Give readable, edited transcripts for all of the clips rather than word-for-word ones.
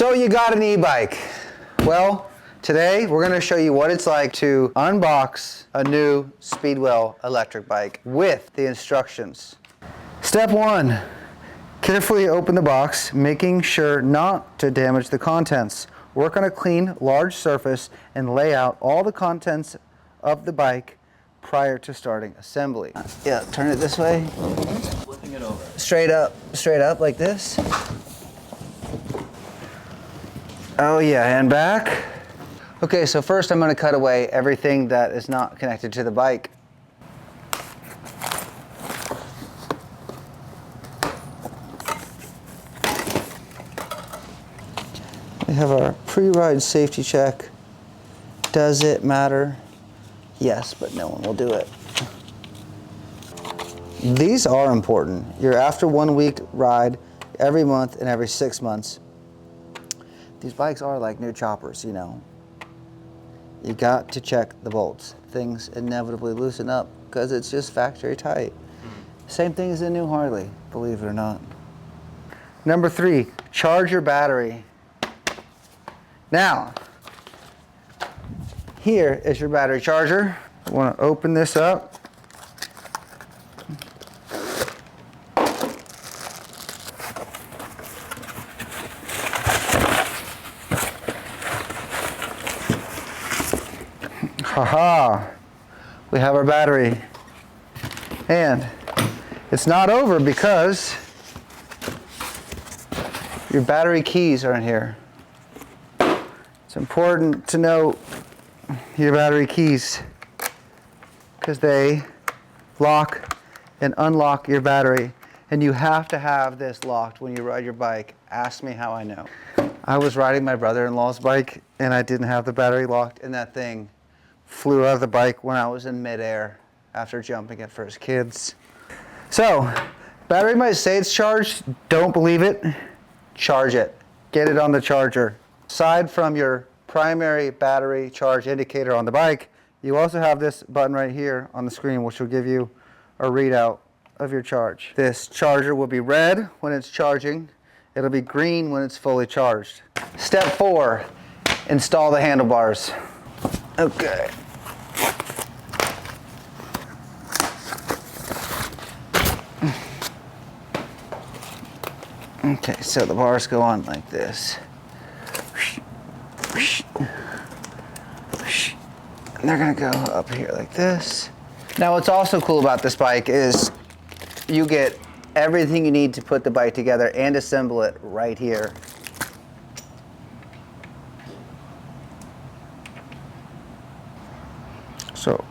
So you got an e-bike. Well, today we're gonna show you what it's like to unbox a new Speedwell electric bike with the instructions. Step 1, carefully open the box, making sure not to damage the contents. Work on a clean, large surface and lay out all the contents of the bike prior to starting assembly. Yeah, turn it this way. Flipping it over. Straight up like this. Oh yeah, and back. Okay, so first I'm going to cut away everything that is not connected to the bike. We have our pre-ride safety check. Does it matter? Yes, but no one will do it. These are important. You're after 1 week ride every month and every 6 months. These bikes are like new choppers, you know. You got to check the bolts. Things inevitably loosen up because it's just factory tight. Same thing as a new Harley, believe it or not. Number 3, charge your battery. Now, here is your battery charger. I want to open this up. Haha, we have our battery. And it's not over because your battery keys are in here. It's important to know your battery keys because they lock and unlock your battery. And you have to have this locked when you ride your bike. Ask me how I know. I was riding my brother-in-law's bike and I didn't have the battery locked, and that thing flew out of the bike when I was in midair after jumping at first kids. So, battery might say it's charged. Don't believe it. Charge it. Get it on the charger. Aside from your primary battery charge indicator on the bike, you also have this button right here on the screen which will give you a readout of your charge. This charger will be red when it's charging. It'll be green when it's fully charged. Step 4, install the handlebars. Okay. Okay, so the bars go on like this. And they're gonna go up here like this. Now what's also cool about this bike is you get everything you need to put the bike together and assemble it right here. So,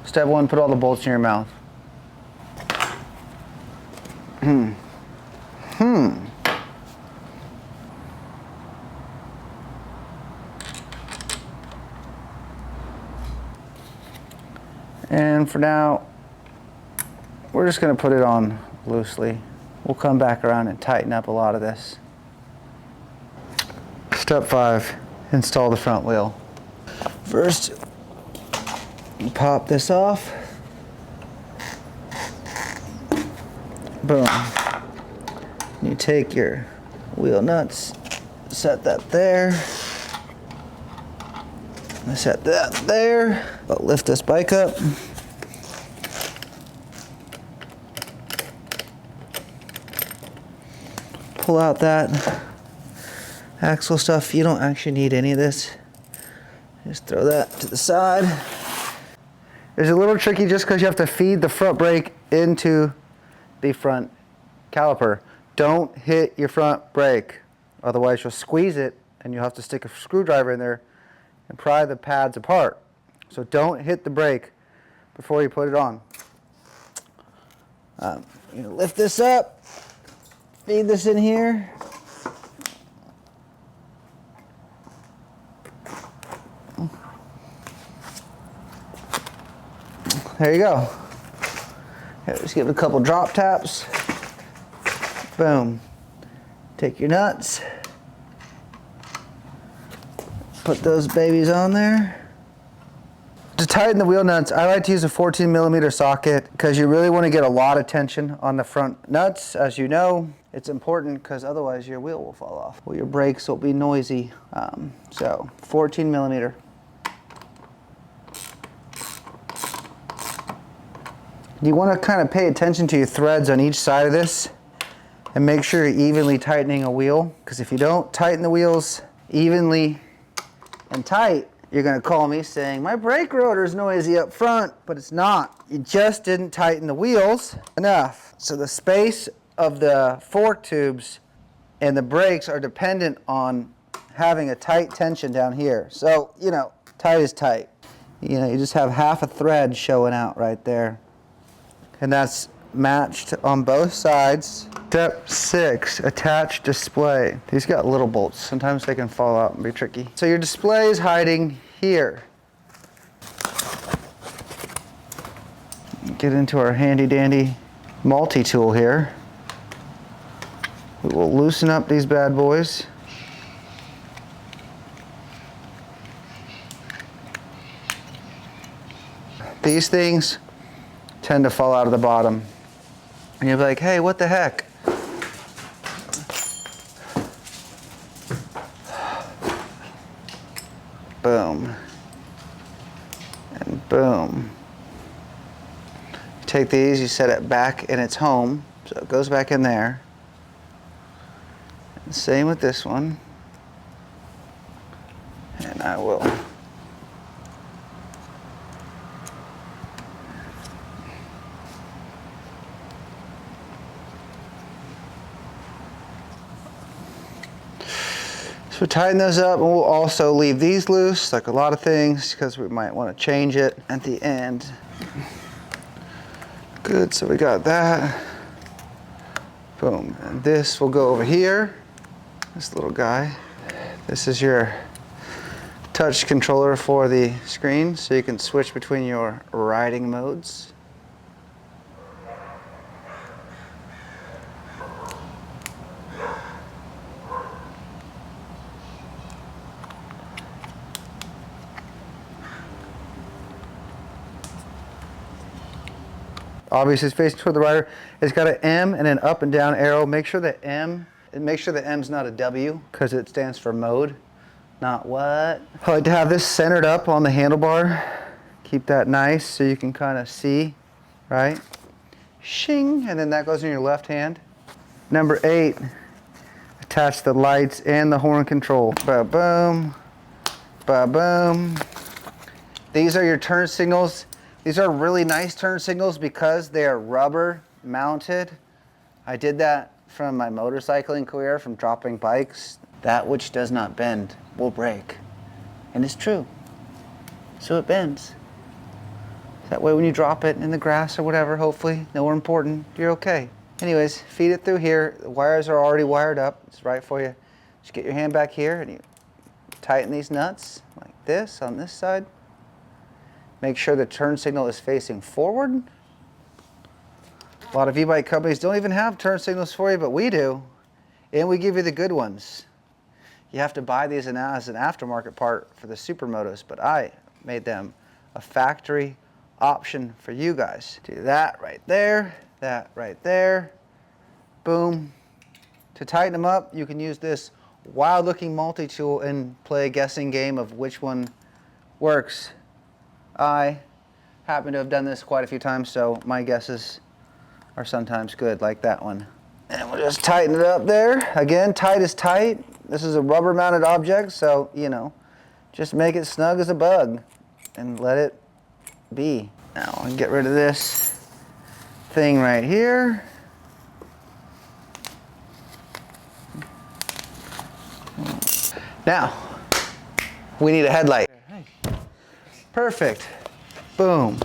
step 1, put all the bolts in your mouth. And for now, we're just going to put it on loosely. We'll come back around and tighten up a lot of this. Step 5, install the front wheel. First, pop this off. Boom. You take your wheel nuts, set that there. Set that there. But lift this bike up. Pull out that axle stuff. You don't actually need any of this. Just throw that to the side. It's a little tricky just because you have to feed the front brake into the front caliper. Don't hit your front brake, otherwise you'll squeeze it and you'll have to stick a screwdriver in there and pry the pads apart. So don't hit the brake before you put it on. You're gonna lift this up, feed this in here. There you go. Just give it a couple drop taps. Boom. Take your nuts. Put those babies on there. To tighten the wheel nuts, I like to use a 14mm socket because you really want to get a lot of tension on the front nuts, as you know. It's important because otherwise your wheel will fall off. Well, your brakes will be noisy. So 14 millimeter. You want to kind of pay attention to your threads on each side of this and make sure you're evenly tightening a wheel, because if you don't tighten the wheels evenly and tight, you're going to call me saying, my brake rotor is noisy up front, but it's not. You just didn't tighten the wheels enough. So the space of the fork tubes and the brakes are dependent on having a tight tension down here. So, you know, tight is tight. You know, you just have half a thread showing out right there. And that's matched on both sides. Step 6, attach display. These got little bolts. Sometimes they can fall out and be tricky. So your display is hiding here. Get into our handy dandy multi-tool here. We will loosen up these bad boys. These things tend to fall out of the bottom. And you'll be like, hey, what the heck? Boom. And boom. You take these, you set it back in its home, so it goes back in there. And same with this one. And I will so tighten those up, and we'll also leave these loose, like a lot of things, because we might want to change it at the end. Good, so we got that. Boom, and this will go over here, this little guy. This is your touch controller for the screen, so you can switch between your riding modes. Obviously it's facing toward the rider. It's got an M and an up and down arrow. Make sure the M's not a W, because it stands for mode, not what. I like to have this centered up on the handlebar. Keep that nice so you can kind of see, right? Shing, and then that goes in your left hand. Number 8, attach the lights and the horn control. Ba-boom, ba-boom. These are your turn signals. These are really nice turn signals because they are rubber mounted. I did that from my motorcycling career, from dropping bikes. That which does not bend will break. And it's true. So it bends. That way when you drop it in the grass or whatever, hopefully, nowhere important, you're okay. Anyways, feed it through here. The wires are already wired up. It's right for you. Just get your hand back here and you tighten these nuts like this on this side. Make sure the turn signal is facing forward. A lot of e-bike companies don't even have turn signals for you, but we do. And we give you the good ones. You have to buy these as an aftermarket part for the supermotos, but I made them a factory option for you guys. Do that right there, that right there. Boom. To tighten them up, you can use this wild-looking multi-tool and play a guessing game of which one works. I happen to have done this quite a few times, so my guesses are sometimes good, like that one. And we'll just tighten it up there. Again, tight is tight. This is a rubber mounted object, so, you know, just make it snug as a bug and let it be. Now I'll get rid of this thing right here. Now, we need a headlight. Perfect. Boom.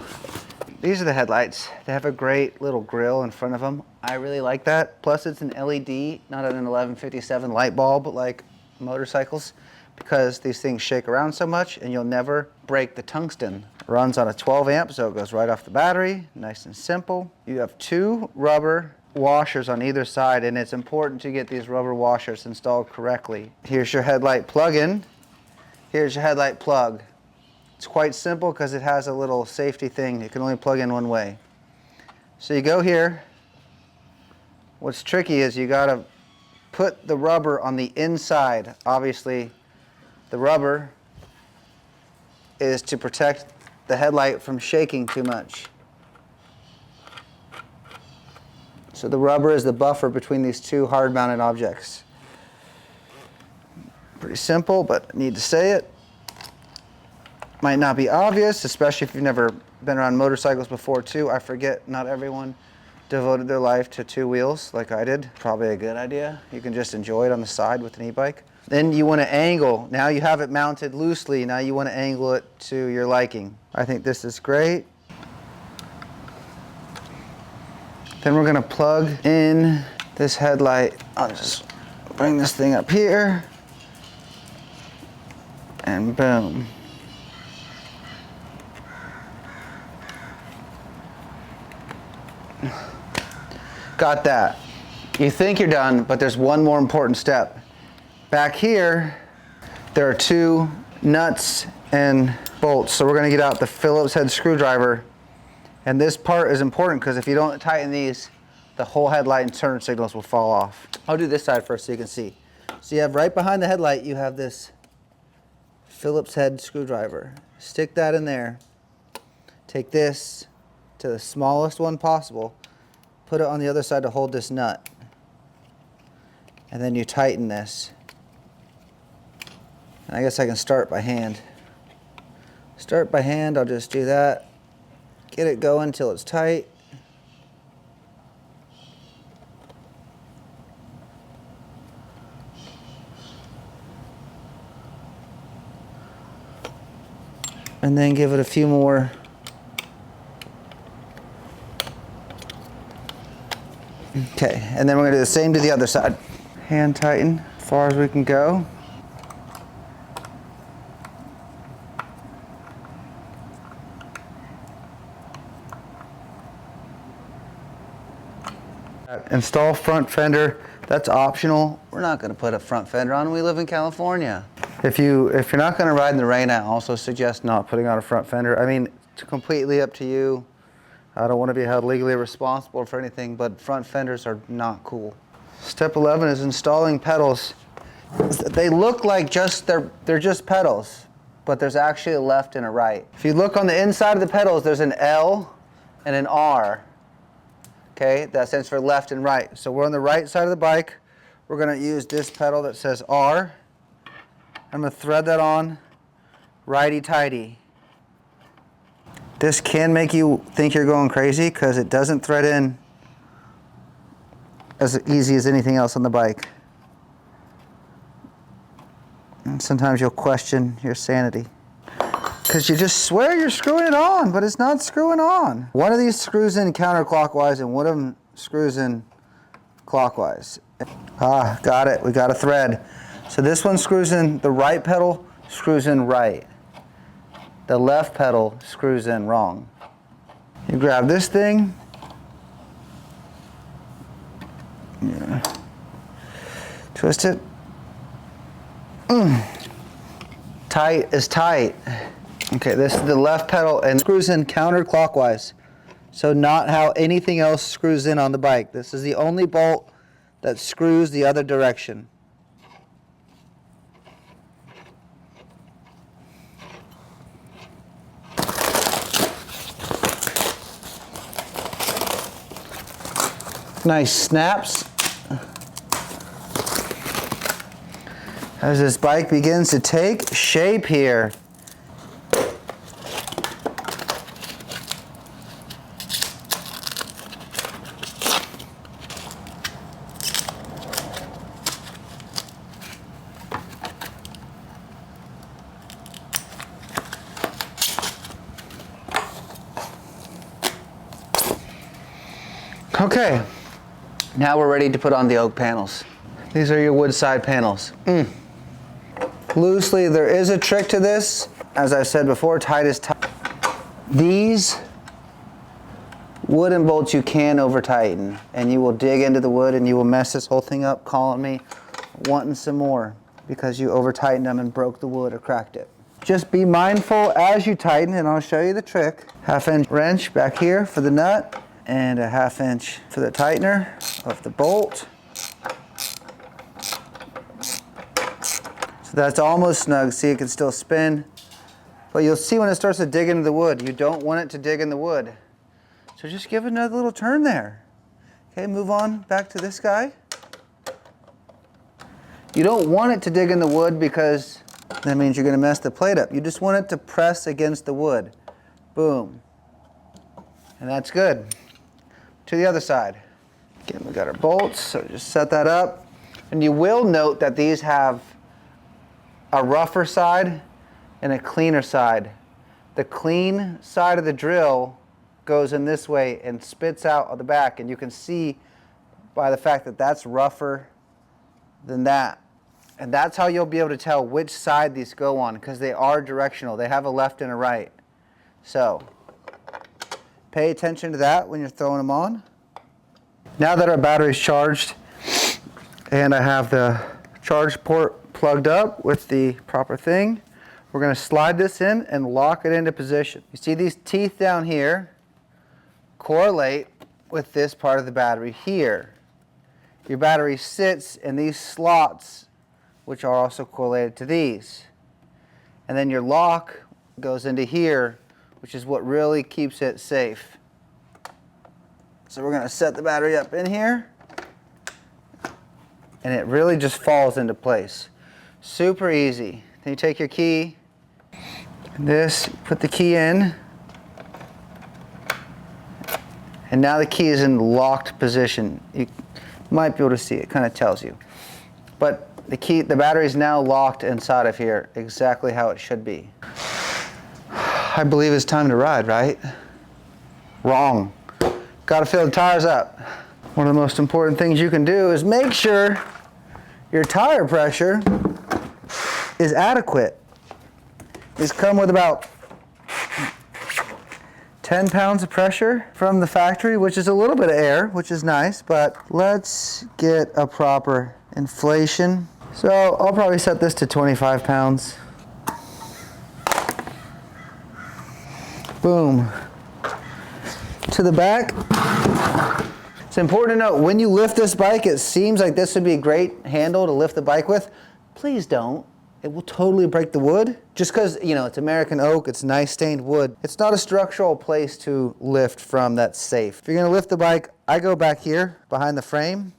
These are the headlights. They have a great little grill in front of them. I really like that. Plus it's an LED, not an 1157 light bulb, but like motorcycles, because these things shake around so much and you'll never break the tungsten. It runs on a 12 amp, so it goes right off the battery. Nice and simple. You have 2 rubber washers on either side, and it's important to get these rubber washers installed correctly. Here's your headlight plug-in. Here's your headlight plug. It's quite simple because it has a little safety thing. You can only plug in one way. So you go here, What's tricky is you gotta put the rubber on the inside. Obviously, the rubber is to protect the headlight from shaking too much. So the rubber is the buffer between these two hard-mounted objects. Pretty simple, but I need to say it. Might not be obvious, especially if you've never been around motorcycles before too. I forget not everyone devoted their life to two wheels like I did. Probably a good idea. You can just enjoy it on the side with an e-bike. Then you want to angle. Now you have it mounted loosely. Now you want to angle it to your liking. I think this is great. Then we're going to plug in this headlight. I'll just bring this thing up here. And boom. Got that. You think you're done, but there's one more important step. Back here, there are two nuts and bolts. So we're going to get out the Phillips head screwdriver. And this part is important because if you don't tighten these, the whole headlight and turn signals will fall off. I'll do this side first so you can see. So you have right behind the headlight, you have this Phillips head screwdriver. Stick that in there. Take this to the smallest one possible. Put it on the other side to hold this nut. And then you tighten this. And I guess I can start by hand. Start by hand, I'll just do that. Get it going until it's tight. And then give it a few more. Okay, and then we're gonna do the same to the other side. Hand tighten as far as we can go. Install front fender. That's optional. We're not going to put a front fender on. We live in California. If you're not going to ride in the rain, I also suggest not putting on a front fender. I mean, it's completely up to you. I don't want to be held legally responsible for anything, but front fenders are not cool. Step 11 is installing pedals. They look like they're just pedals, but there's actually a left and a right. If you look on the inside of the pedals, there's an L and an R. Okay, that stands for left and right. So we're on the right side of the bike. We're going to use this pedal that says R. I'm going to thread that on righty-tighty. This can make you think you're going crazy because it doesn't thread in as easy as anything else on the bike. And sometimes you'll question your sanity. Because you just swear you're screwing it on, but it's not screwing on. One of these screws in counterclockwise and one of them screws in clockwise. Ah, got it, we got a thread. So this one screws in, the right pedal screws in right. The left pedal screws in wrong. You grab this thing. Yeah. Twist it. Tight is tight. Okay, this is the left pedal and screws in counterclockwise. So not how anything else screws in on the bike. This is the only bolt that screws the other direction. Nice snaps. As this bike begins to take shape here. Okay, now we're ready to put on the oak panels. These are your wood side panels. Loosely, there is a trick to this. As I said before, tight is tight. These wooden bolts you can over tighten, and you will dig into the wood and you will mess this whole thing up, calling me wanting some more because you over tightened them and broke the wood or cracked it. Just be mindful as you tighten, and I'll show you the trick. 1/2 inch wrench back here for the nut, and a 1/2 inch for the tightener of the bolt. So that's almost snug. See, it can still spin. But you'll see when it starts to dig into the wood, you don't want it to dig in the wood. So just give it another little turn there. Okay, move on back to this guy. You don't want it to dig in the wood because that means you're going to mess the plate up. You just want it to press against the wood. Boom. And that's good. To the other side. Again, we got our bolts, so just set that up. And you will note that these have a rougher side and a cleaner side. The clean side of the drill goes in this way and spits out of the back, and you can see by the fact that that's rougher than that. And that's how you'll be able to tell which side these go on, because they are directional. They have a left and a right. So pay attention to that when you're throwing them on. Now that our battery's charged and I have the charge port plugged up with the proper thing, we're going to slide this in and lock it into position. You see these teeth down here correlate with this part of the battery here. Your battery sits in these slots, which are also correlated to these. And then your lock goes into here, which is what really keeps it safe. So we're going to set the battery up in here, and it really just falls into place. Super easy. Then you take your key, and this, put the key in, and now the key is in locked position. You might be able to see it, kind of tells you. But the battery is now locked inside of here, exactly how it should be. I believe it's time to ride, right? Wrong. Got to fill the tires up. One of the most important things you can do is make sure your tire pressure is adequate. These come with about 10 pounds of pressure from the factory, which is a little bit of air, which is nice, but let's get a proper inflation. So I'll probably set this to 25 pounds. Boom. To the back. It's important to note, when you lift this bike, it seems like this would be a great handle to lift the bike with. Please don't. It will totally break the wood. Just because, you know, it's American oak, it's nice stained wood. It's not a structural place to lift from that's safe. If you're gonna lift the bike, I go back here behind the frame,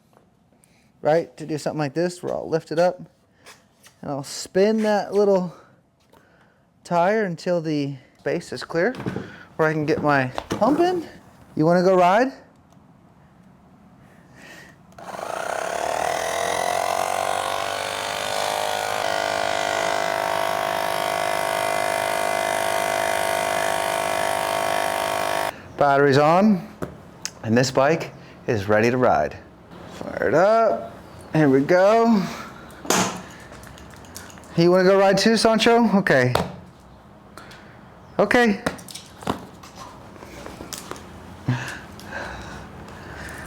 right, to do something like this, where I'll lift it up and I'll spin that little tire until the base is clear, where I can get my pump in. You wanna go ride? Battery's on, and this bike is ready to ride. Fire it up. Here we go. You want to go ride too, Sancho? Okay. Okay.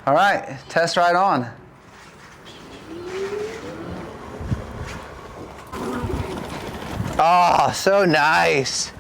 All right, test ride on. Oh, so nice.